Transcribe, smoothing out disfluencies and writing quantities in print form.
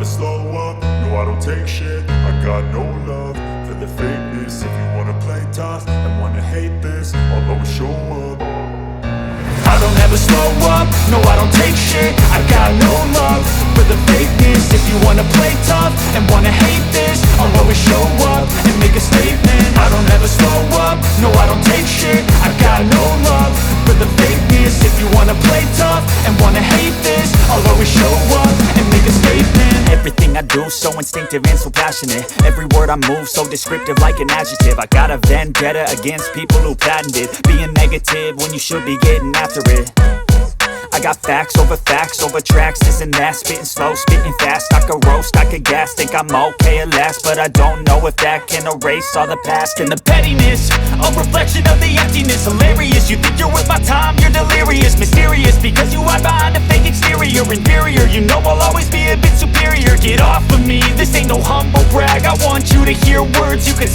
slow up, no I don't take shit. I got no love for the fakeness. If you wanna play tough and wanna hate this, I'll always show up. I don't ever slow up, no I don't take shit. I got no love for the fakeness. If you wanna play tough and wanna hate this, I'll always show up and make a statement. I don't ever slow up, no I don't take shit. I got no love for the fakeness. If you wanna play tough and wanna hate this, I'll always show up and make a statement. Everything I do so instinctive and so passionate. Every word I move so descriptive like an adjective. I got a vendetta against people who patented being negative when you should be getting after it. I got facts over tracks, this and that. Spitting slow, spitting fast. I could roast, I could gas. Think I'm okay at last, but I don't know if that can erase all the past. And the pettiness, a reflection of the emptiness. Hilarious, you think you're worth my time, you're delirious. Mysterious, because you hide behind a fake exterior. Inferior, you know I'll always be a bit superior. Get off of me, this ain't no humble brag. I want you to hear words you can say